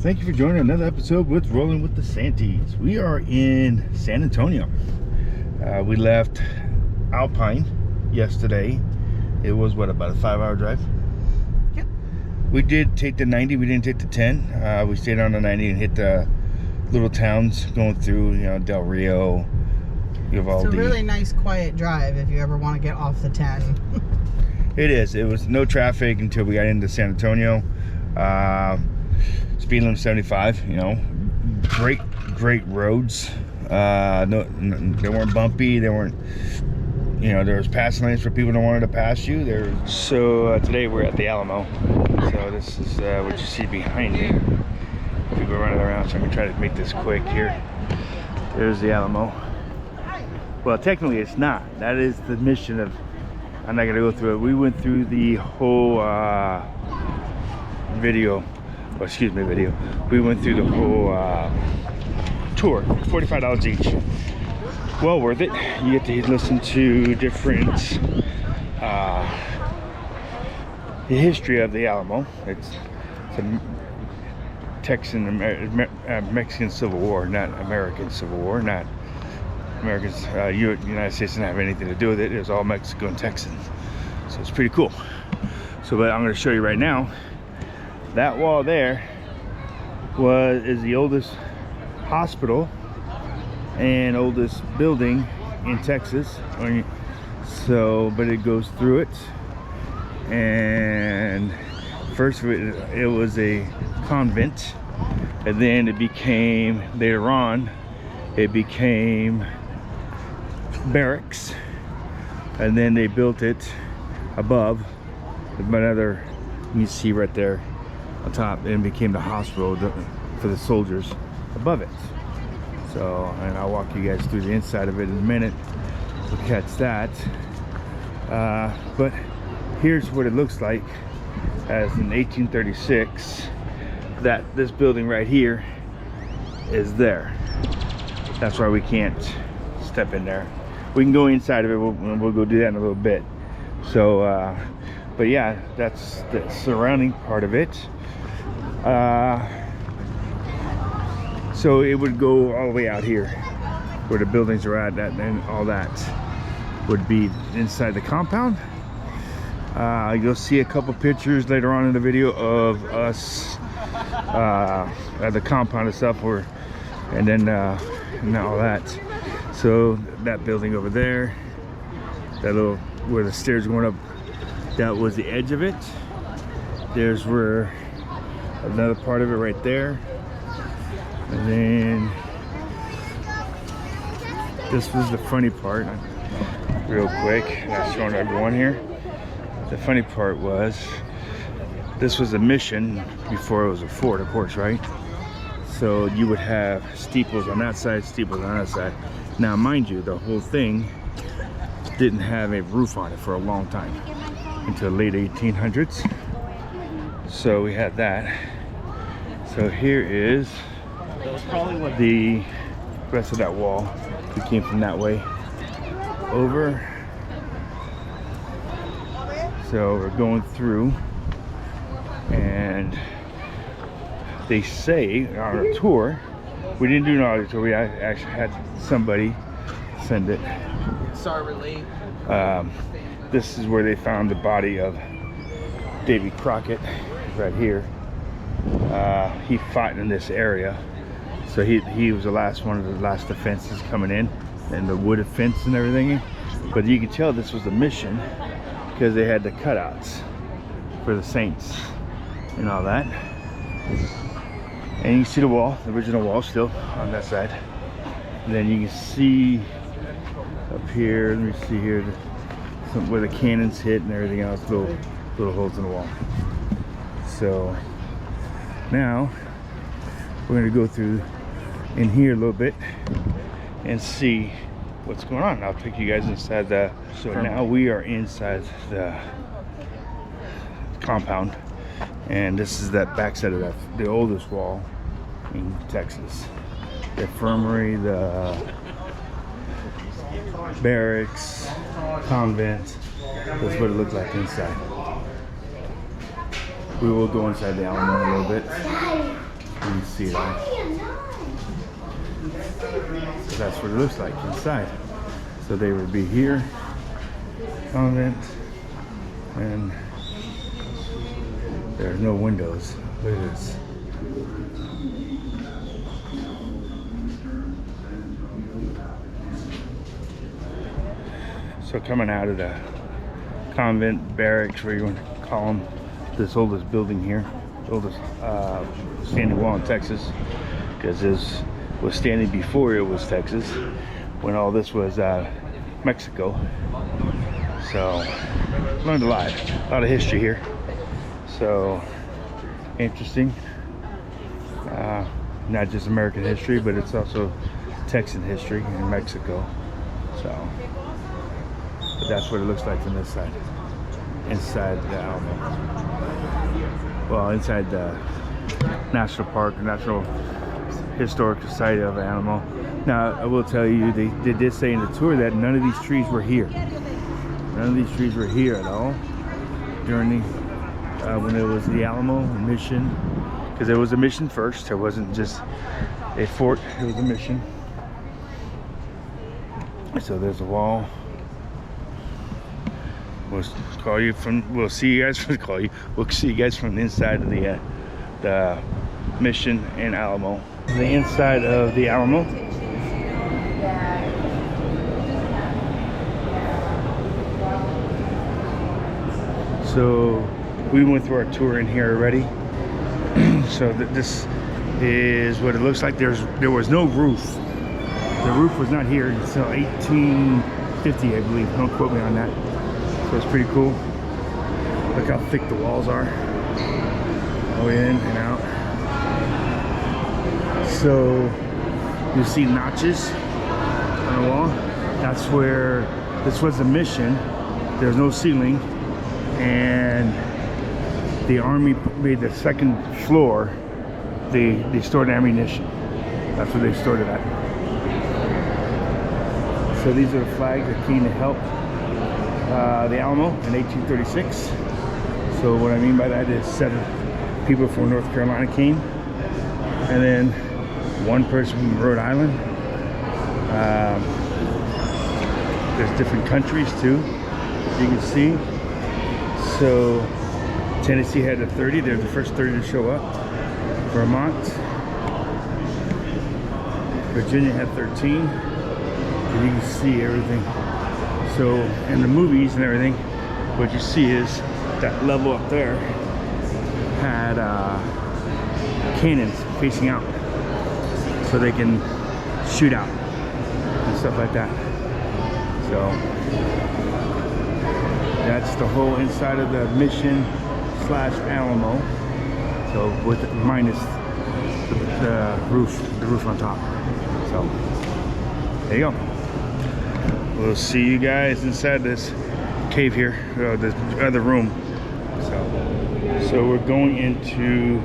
Thank you for joining another episode with Rolling with the Santies. We are in San Antonio. We left Alpine yesterday. It was what, about a 5-hour drive? Yep. We did take the 90. We didn't take the 10. We stayed on the 90 and hit the little towns going through, Del Rio, Uvalde. It's a really nice, quiet drive if you ever want to get off the 10. It is. It was no traffic until we got into San Antonio. Speed limit 75. Great roads. No, they weren't bumpy. They weren't. There was passing lanes for people that wanted to pass you. So today we're at the Alamo. So this is what you see behind me. People running around. So I'm gonna try to make this quick here. There's the Alamo. Well, technically it's not. That is the mission of. I'm not gonna go through it. We went through the whole video. We went through the whole tour. $45 each. Well worth it. You get to listen to different the history of the Alamo. It's a Mexican Civil War, not American Civil War. Not Americans. United States didn't have anything to do with it. It was all Mexico and Texans. So it's pretty cool. But I'm going to show you right now. That wall there is the oldest hospital and oldest building in Texas. But it goes through it. And first it was a convent, and then later on it became barracks, and then they built it above another. You can see right there on top, and became the hospital for the soldiers above it. So, and I'll walk you guys through the inside of it in a minute. We'll catch that. But here's what it looks like as in 1836. That this building right here is there. That's why we can't step in there. We can go inside of it. We'll go do that in a little bit. So, but yeah, that's the surrounding part of it. So it would go all the way out here where the buildings are at, and all that would be inside the compound. You'll see a couple pictures later on in the video of us at the compound itself, and then all that. So that building over there, that little where the stairs going up, that was the edge of it. There's where another part of it right there, and then this was the funny part. Real quick, I'm showing everyone here. The funny part was this was a mission before it was a fort, of course, right? So you would have steeples on that side, steeples on that side. Now, mind you, the whole thing didn't have a roof on it for a long time, until the late 1800s. So we had that. So here is the rest of that wall. We came from that way over. So we're going through, and they say on a tour, we didn't do an audio tour, we actually had somebody send it. Sorry, late. This is where they found the body of Davy Crockett, right here. He fought in this area, so he was the last one of the last defenses coming in, and the wood fence and everything. But you can tell this was a mission because they had the cutouts for the saints and all that. And you can see the wall, the original wall, still on that side. And then you can see up here, let me see here, where the cannons hit and everything else, little holes in the wall. So now we're going to go through in here a little bit and see what's going on. I'll take you guys inside so now we are inside the compound, and this is that backside of the oldest wall in Texas. The infirmary, the barracks, convent. That's what it looks like inside. We will go inside the Alamo in a little bit. can see it all. So that's what it looks like inside. So they would be here, convent, and there's no windows. Look at this. So coming out of the convent, barracks, where you want to call them, this oldest building here, oldest standing wall in Texas, because this was standing before it was Texas, when all this was Mexico. So learned a lot of history here. So interesting. Not just American history, but it's also Texan history in Mexico. So, but that's what it looks like from this side, inside the Alamo. Well, inside the National Park, National Historic Society of Alamo. Now, I will tell you, they did say in the tour that none of these trees were here. None of these trees were here at all during the when it was the Alamo mission, because it was a mission first. It wasn't just a fort; it was a mission. So there's a wall. We'll call you from. We'll see you guys from. Call you. We'll see you guys from the inside of the mission in Alamo. The inside of the Alamo. So we went through our tour in here already. So this is what it looks like. There was no roof. The roof was not here until 1850, I believe. Don't quote me on that. So it's pretty cool. Look how thick the walls are. Go in and out. So you see notches on the wall. That's where this was the mission. There's no ceiling, and the Army made the second floor. They stored ammunition. That's where they stored it at. So these are the flags that came to help the Alamo in 1836. So what I mean by that is 7 people from North Carolina came, and then 1 person from Rhode Island. There's different countries too, as you can see. So Tennessee had a 30. They're the first 30 to show up. Vermont, Virginia had 13. And you can see everything. So in the movies and everything, what you see is that level up there had cannons facing out, so they can shoot out and stuff like that. So that's the whole inside of the mission / Alamo. So with minus the roof on top. So there you go. We'll see you guys inside this cave here, this other room. So we're going into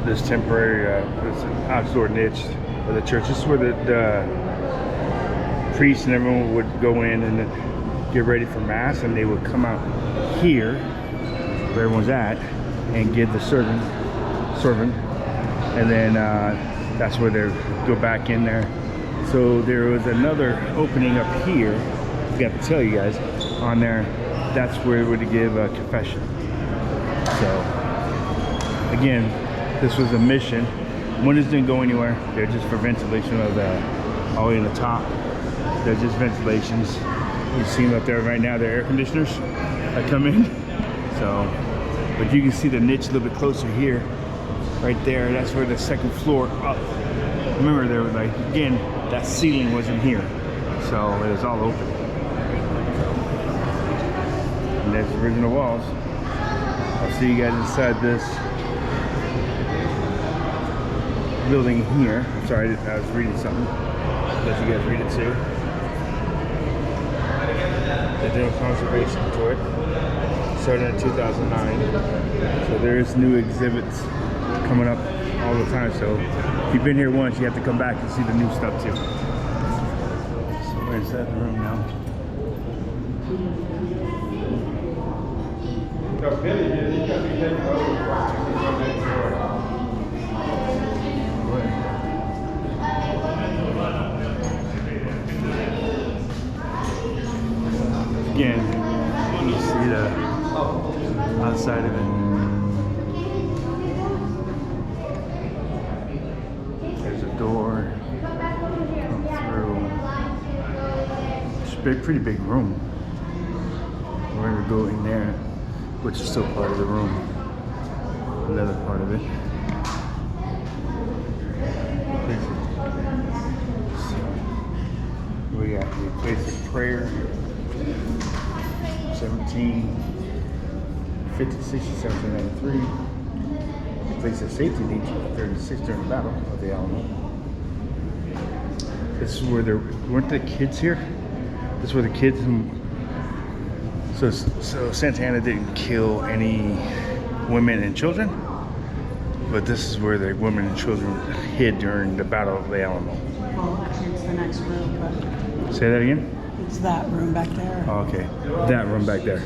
this temporary this outdoor niche of the church. This is where the priests and everyone would go in and get ready for mass, and they would come out here where everyone's at and give the servant, and then that's where they go back in there. So there was another opening up here, I forgot to tell you guys, on there. That's where we would give a confession. So again, this was a mission. Windows didn't go anywhere. They're just for ventilation of all the way in the top. They're just ventilations. You see them up there right now. They're air conditioners that come in. So, but you can see the niche a little bit closer here, right there. That's where the second floor up. Remember, there was like, again, that ceiling wasn't here, so it was all open. And there's the original walls. I'll see you guys inside this building here. I'm sorry, I was reading something. Let you guys read it too. They're doing conservation to it. Started in 2009. So there's new exhibits coming up all the time. So if you've been here once, you have to come back and see the new stuff too. So we're inside the room now. Again, you see the outside of it. There's a door. Come through. It's a pretty big room. We're gonna go in there, which is still part of the room. Another part of it. So, we got the place of prayer. 1756 to 1793. The place of safety in 1836 during the Battle of the Alamo. This is where there weren't the kids here. This is where the kids. So Santa Anna didn't kill any women and children, but this is where the women and children hid during the Battle of the Alamo. Well, it's the next room, but Say that again? it's that room back there. Oh, okay, that room back there.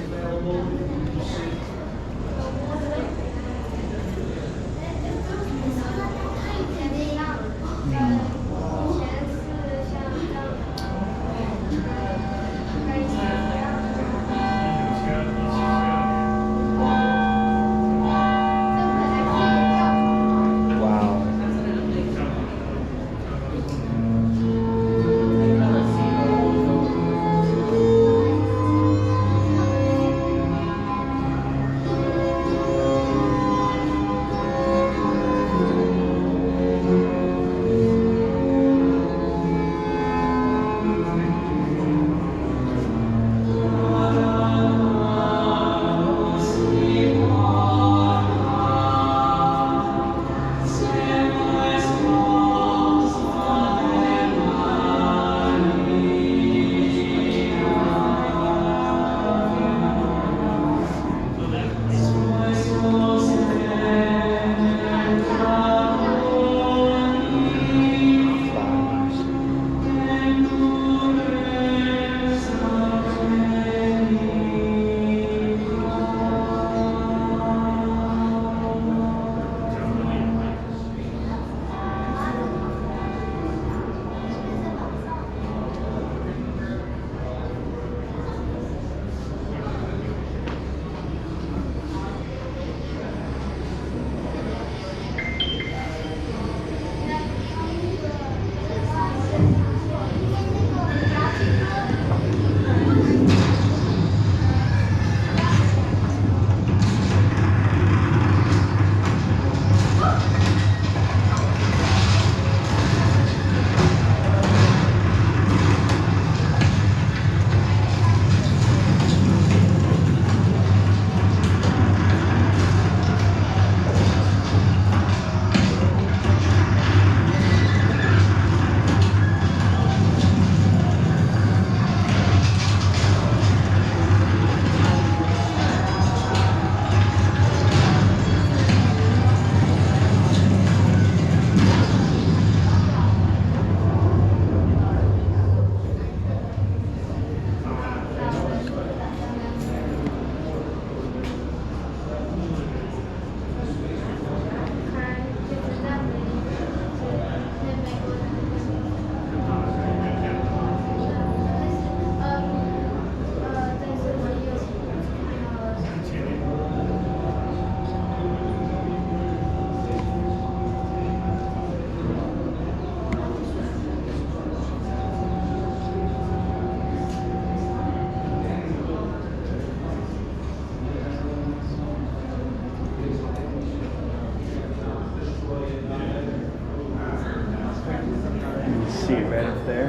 See it right up there.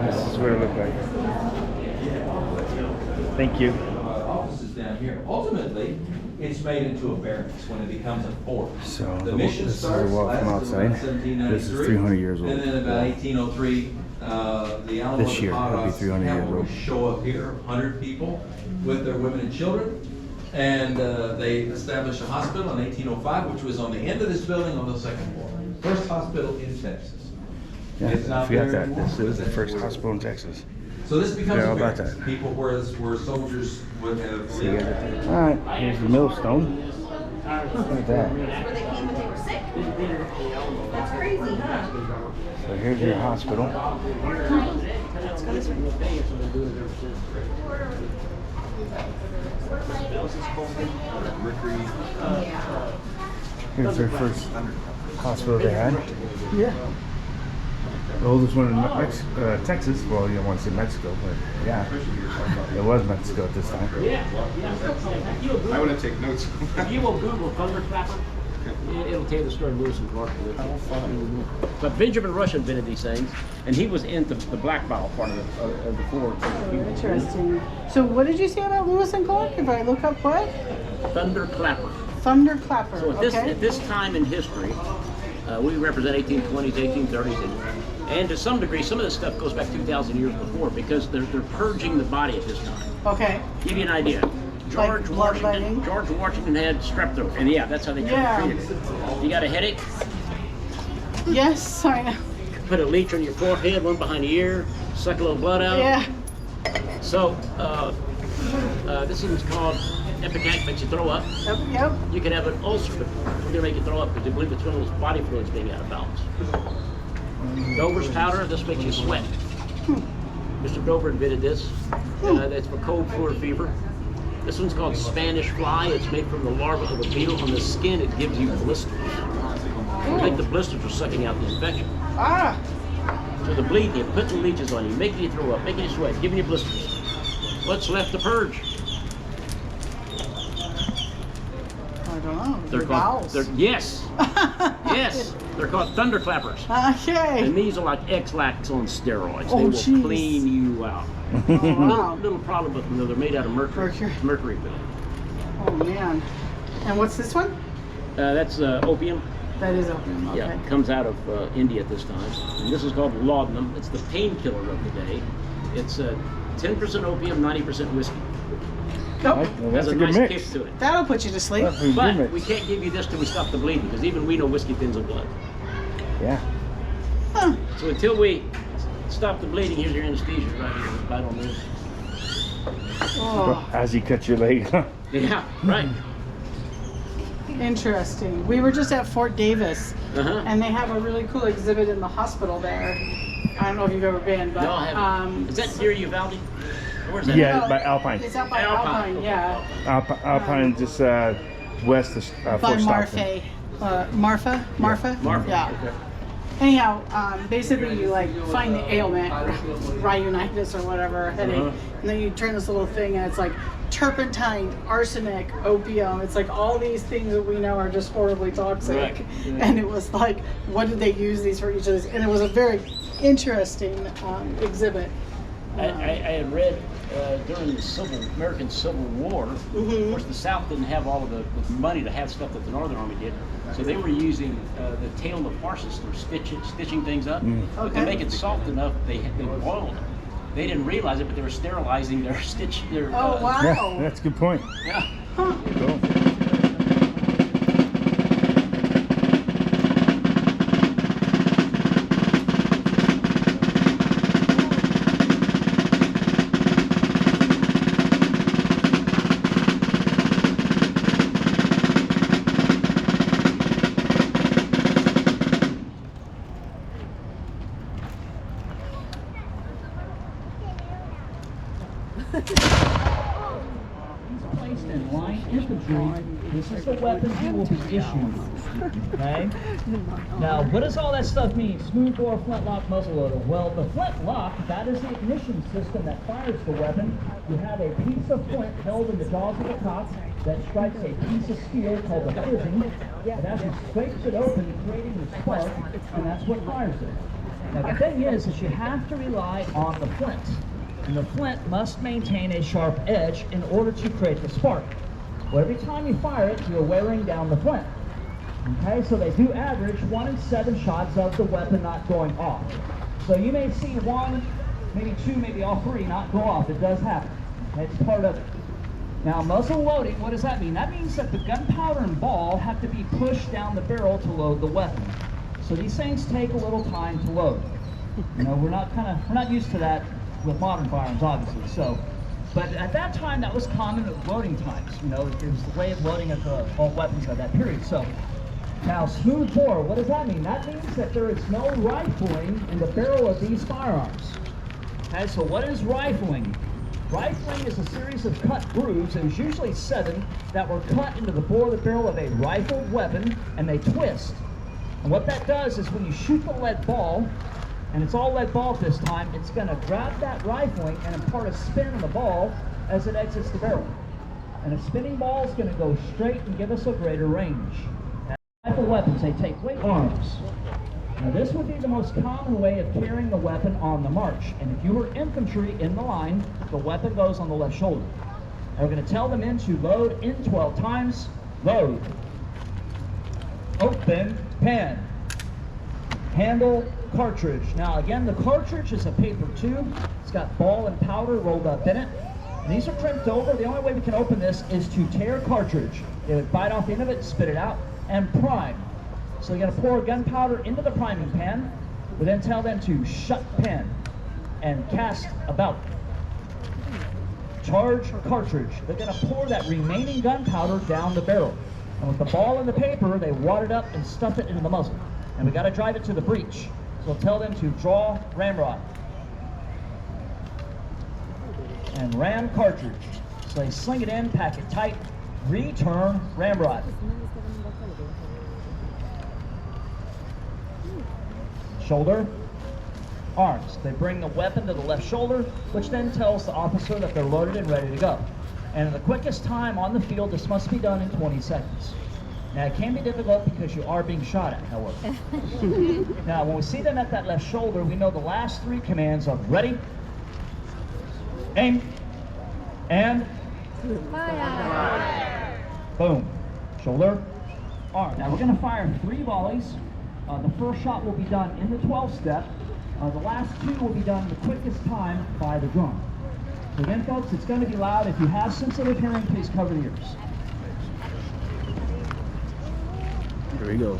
This is what it looked like. Thank you. Offices down here. Ultimately, it's made into a barracks when it becomes a fort. So The mission this is starts a walk from lasted around outside. 1793, This is 300 years old. And then about 1803, the Alamo This year, it'll be 300 years old. show up here, 100 people with their women and children. And they established a hospital in 1805, which was on the end of this building on the second floor. First hospital in Texas. Yeah, It's I not forgot there that. anymore. This is the first hospital in Texas. So this becomes Yeah, how a about barracks. that? People where soldiers would have See you lived. guys at the- All right, here's the millstone. Look at that. Where they came when they were sick? That's crazy, huh? So here's your hospital. That's Let's go this way. Here's their first hospital they had. Yeah. The oldest one in Texas. Well, you don't want to say Mexico, but yeah, it was Mexico at this time. I want to take notes. If you will Google thunderclapper, it'll tell you the story of Lewis and Clark. But Benjamin Rush invented these things, and he was into the black bottle part of the Ford. Interesting. So what did you say about Lewis and Clark? If I look up what? Thunderclapper. Thunderclapper. So at this time in history, we represent 1820s, 1830s, and to some degree, some of this stuff goes back 2,000 years before because they're purging the body at this time. Okay. Give you an idea. George Washington had strep throat, and yeah, that's how they treated it. You got a headache? Yes, I know. Put a leech on your forehead, one behind the ear, suck a little blood out. Yeah. So this one's called epicac, makes you throw up. Yep. You can have an ulcer, but it's going to make you throw up because they believe it's one of those body fluids being out of balance. Dover's powder, this makes you sweat. Mr. Dover invented this. That's for cold, flu, or fever. This one's called Spanish fly. It's made from the larva of a beetle. On the skin, it gives you blisters. I think the blisters are sucking out the infection. Ah. So the bleeding, you put the leeches on you, making you throw up, making you sweat, giving you blisters. What's left to purge? I don't know. They're called. Yes. Yes. They're called thunderclappers. Okay. And these are like X-Lax on steroids. Oh, they will geez. clean you out. Oh, wow. Little problem with them though, they're made out of mercury. Mercury pill. Oh man. And what's this one? That's opium. That is opium. Okay. Yeah, it comes out of India at this time. And this is called laudanum. It's the painkiller of the day. It's 10% opium, 90% whiskey. Nope. Well, Has that's a a good nice mix. kick to it. That'll put you to sleep. That's a good But mix. we can't give you this till we stop the bleeding, because even we know whiskey thins the blood. Yeah. Huh. So until we stop the bleeding, here's your anesthesia right here, right on this. Oh, As he cuts your leg. Yeah, right. interesting. We were just at Fort Davis, Uh-huh. and they have a really cool exhibit in the hospital there. I don't know if you've ever been, but No, I haven't. Is that near Uvalde? Where's that? Yeah, No, by Alpine. It's out by Alpine. Alpine, yeah. Alpine just west of By Fort Marfa. Stockton. Marfa? Marfa. Yeah. Okay. Anyhow, basically you like find the ailment, rhinitis or whatever, headache, Uh-huh. and then you turn this little thing and it's like turpentine, arsenic, opium. It's like all these things that we know are just horribly toxic. Right. Yeah. And it was like, what did they use these for each of these? And it was a very interesting exhibit. I had read during the American Civil War, Mhm. of course the South didn't have all of the money to have stuff that the Northern Army did, so they were using the tail of horses for stitching things up. But to Okay. make it soft enough, they boiled them. They didn't realize it, but they were sterilizing their stitch. Oh, wow. Yeah, that's a good point. Yeah. Huh. Cool. Placed in line infantry, this is the weapon he will be issued. Okay? Now, what does all that stuff mean? Smooth bore, flintlock, muzzleloader. Well, the flintlock, that is the ignition system that fires the weapon. You have a piece of flint held in the jaws of the cock that strikes a piece of steel called the fizzing. It actually scrapes it open, creating the spark, and that's what fires it. Now, the thing is you have to rely on the flint. And the flint must maintain a sharp edge in order to create the spark. Well, every time you fire it, you're wearing down the flint. Okay, so they do average 1 in 7 shots of the weapon not going off. So you may see 1, maybe 2, maybe all 3 not go off. It does happen. Okay, it's part of it. Now, muzzle loading, what does that mean? That means that the gunpowder and ball have to be pushed down the barrel to load the weapon. So these things take a little time to load. You know, we're not used to that with modern firearms, obviously. So, but at that time, that was common with loading times. You know, it was the way of loading of all weapons at that period. So, now smooth bore, what does that mean? That means that there is no rifling in the barrel of these firearms. Okay, so what is rifling? Rifling is a series of cut grooves, there's usually 7, that were cut into the bore of the barrel of a rifled weapon, and they twist. And what that does is when you shoot the lead ball, and it's all lead ball this time, it's going to grab that rifling and impart a spin on the ball as it exits the barrel. And a spinning ball is going to go straight and give us a greater range. Now, rifle weapons, they take weight arms. Now this would be the most common way of carrying the weapon on the march. And if you were infantry in the line, the weapon goes on the left shoulder. And we're going to tell the men to load in 12 times. Load. Open pen. Handle cartridge. Now again, the cartridge is a paper tube. It's got ball and powder rolled up in it. And these are crimped over. The only way we can open this is to tear cartridge. They would bite off the end of it, spit it out, and prime. So you got to pour gunpowder into the priming pan. We then tell them to shut pen and cast about. Charge cartridge. They're going to pour that remaining gunpowder down the barrel. And with the ball and the paper, they wad it up and stuff it into the muzzle. And we got to drive it to the breech. So tell them to draw ramrod. And ram cartridge. So they sling it in, pack it tight, return ramrod. Shoulder, arms. They bring the weapon to the left shoulder, which then tells the officer that they're loaded and ready to go. And in the quickest time on the field, this must be done in 20 seconds. Now, it can be difficult because you are being shot at, however. Now, when we see them at that left shoulder, we know the last 3 commands of ready, aim, and fire. Boom. Shoulder, arm. Now, we're going to fire 3 volleys. The first shot will be done in the 12-step. The last 2 will be done in the quickest time by the drum. So again, folks, it's going to be loud. If you have sensitive hearing, please cover the ears. Here we go.